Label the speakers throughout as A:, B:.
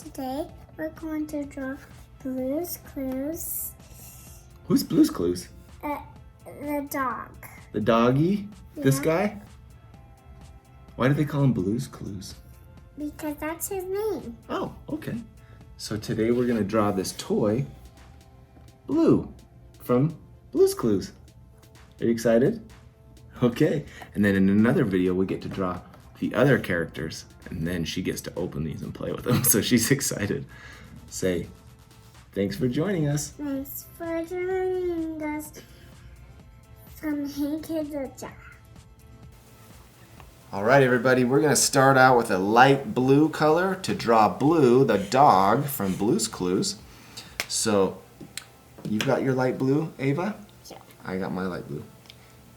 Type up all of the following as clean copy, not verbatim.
A: Today we're going to draw Blue's Clues.
B: Who's Blue's Clues?
A: The dog.
B: The doggy?
A: Yeah.
B: This guy? Why do they call him Blue's Clues?
A: Because that's his name.
B: Oh, okay. So today we're gonna draw this toy, Blue, from Blue's Clues. Are you excited? Okay. And then in another video, we get to draw the other characters, and then she gets to open these and play with them. So she's excited. Say, thanks for joining us.
A: Thanks for joining us from Hey Kids with Jar.
B: All right, everybody, we're gonna start out with a light blue color to draw Blue, the dog from Blue's Clues. So, you've got your light blue, Ava?
A: Yeah.
B: I got my light blue.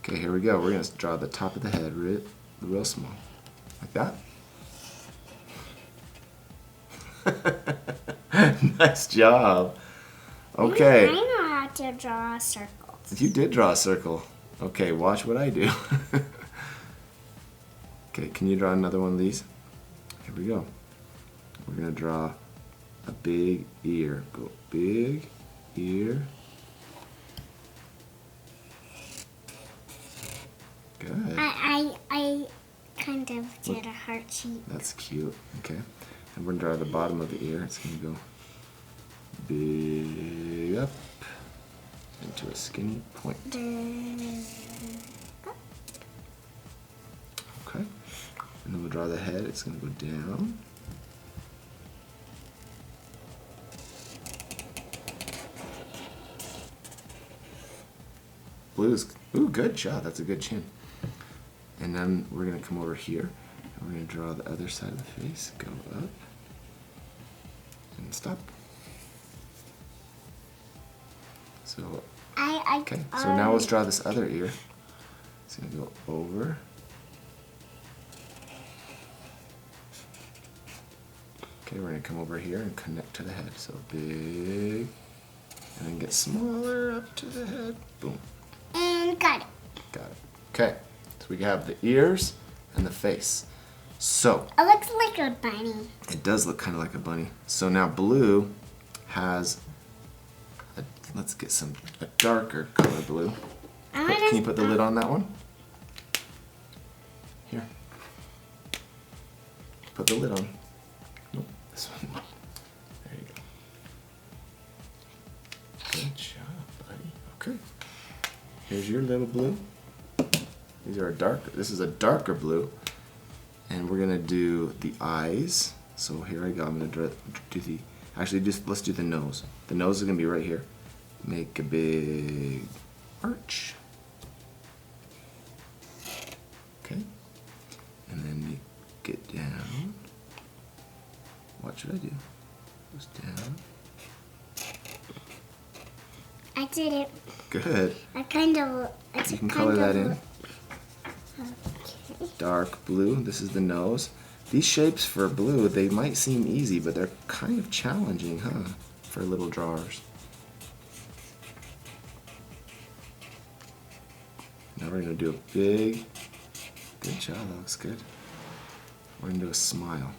B: Okay, here we go. We're gonna draw the top of the head real small. Like that. Nice job. Okay.
A: I know how to draw a circle.
B: You did draw a circle. Okay, watch what I do. Okay, can you draw another one of these? Here we go. We're gonna draw a big ear. Go big ear. Good.
A: I kind of did a heart shape.
B: That's cute. Okay. And we're gonna draw the bottom of the ear. It's gonna go big up into a skinny point. Okay. And then we'll draw the head. It's gonna go down. Blue's, ooh, good job. That's a good chin. And then we're gonna come over here and we're gonna draw the other side of the face. Go up and stop. So, okay. So now let's draw this other ear. It's gonna go over. Okay, we're gonna come over here and connect to the head. So big, and then get smaller up to the head. Boom.
A: And got it.
B: Got it. Okay, so we have the ears and the face. So
A: It looks like a bunny.
B: it does look kind of like a bunny. So now Blue has let's get a darker color blue. Can you put the lid on that one? Here. Put the lid on. Nope, this one. There you go. Good job, buddy. Okay. Here's your little blue. These are this is a darker blue. And we're gonna do the eyes. So here I go. I'm gonna do the, actually let's do the nose. The nose is gonna be right here. Make a big arch. Okay. And then you get down. What should I do? Goes down.
A: I did it.
B: Good.
A: I kind of.
B: You can color that in.
A: Okay.
B: Dark blue. This is the nose. These shapes for blue, they might seem easy, but they're kind of challenging, huh? For little drawers. Now we're going to do a big, good job, that looks good. We're going to do a smile.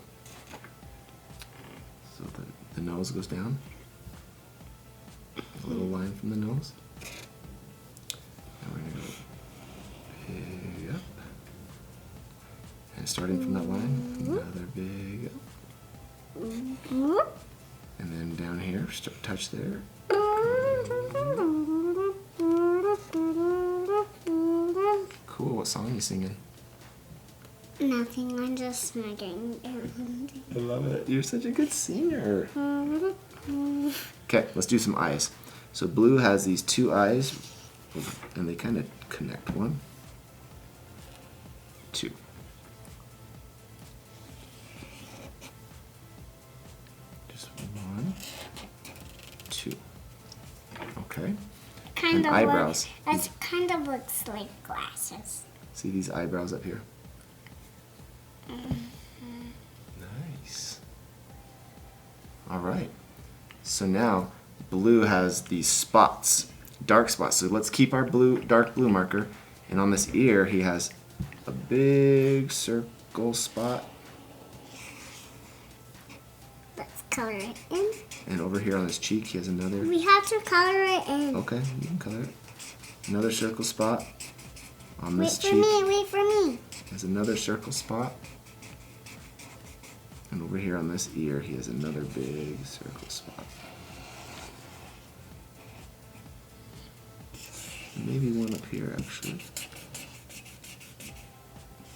B: So the nose goes down. A little line from the nose. Now we're going to go big up. And starting from that line, another big up. And then down here, touch there. Cool, what song are you singing?
A: Nothing, I'm just singing.
B: I love it. You're such a good singer. Okay, let's do some eyes. So Blue has these two eyes, and they kind of connect. 1, 2. Just 1, 2. Okay.
A: Kind
B: And
A: of
B: eyebrows.
A: That kind of looks like glasses.
B: See these eyebrows up here? Nice. All right. So now Blue has these spots, dark spots. So let's keep our dark blue marker. And on this ear, he has a big circle spot.
A: color it in.
B: And over here on his cheek, he has another.
A: We have to color it in.
B: Okay, you can color it. Another circle spot on
A: Wait
B: this
A: for
B: cheek.
A: me, wait for me.
B: There's another circle spot. And over here on this ear, he has another big circle spot. And maybe one up here, actually.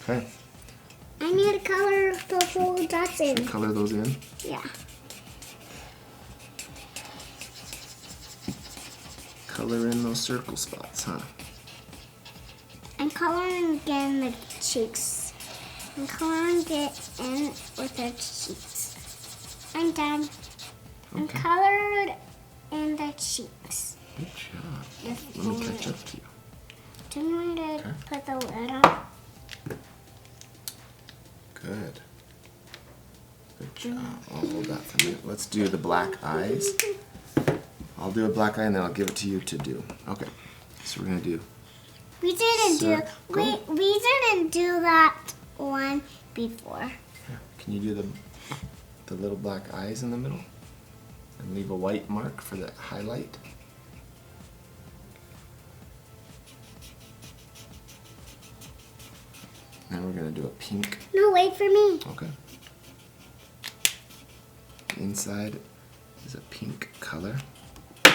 B: Okay,
A: I need to color the whole dots in.
B: color those in.
A: Yeah.
B: Color in those circle spots, huh?
A: I'm coloring again the cheeks. I'm coloring it in with the cheeks. I'm done. I'm
B: Okay.
A: colored in the cheeks.
B: Good job.
A: Just
B: Let me catch up to you.
A: Do you want to
B: Okay.
A: put the lid on?
B: Good. Good job. I'll hold that for you. Let's do the black eyes. I'll do a black eye and then I'll give it to you to do. Okay. So we're gonna do.
A: We didn't
B: Circle.
A: we didn't do that one before.
B: Can you do the little black eyes in the middle? And leave a white mark for the highlight? Now we're gonna do a pink.
A: No, wait for me.
B: Okay. Inside is a pink color. Here,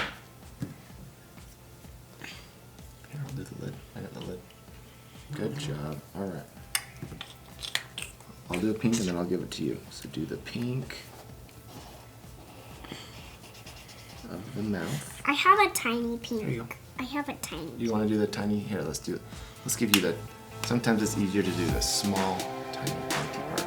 B: I'll do the lid. I got the lid. Good job. All right. I'll do a pink and then I'll give it to you. So do the pink of the mouth.
A: I have a tiny pink.
B: There you go.
A: I have a tiny.
B: You want to do the tiny? Here, let's do it. Let's give you the. Sometimes it's easier to do the small, tiny, pointy part.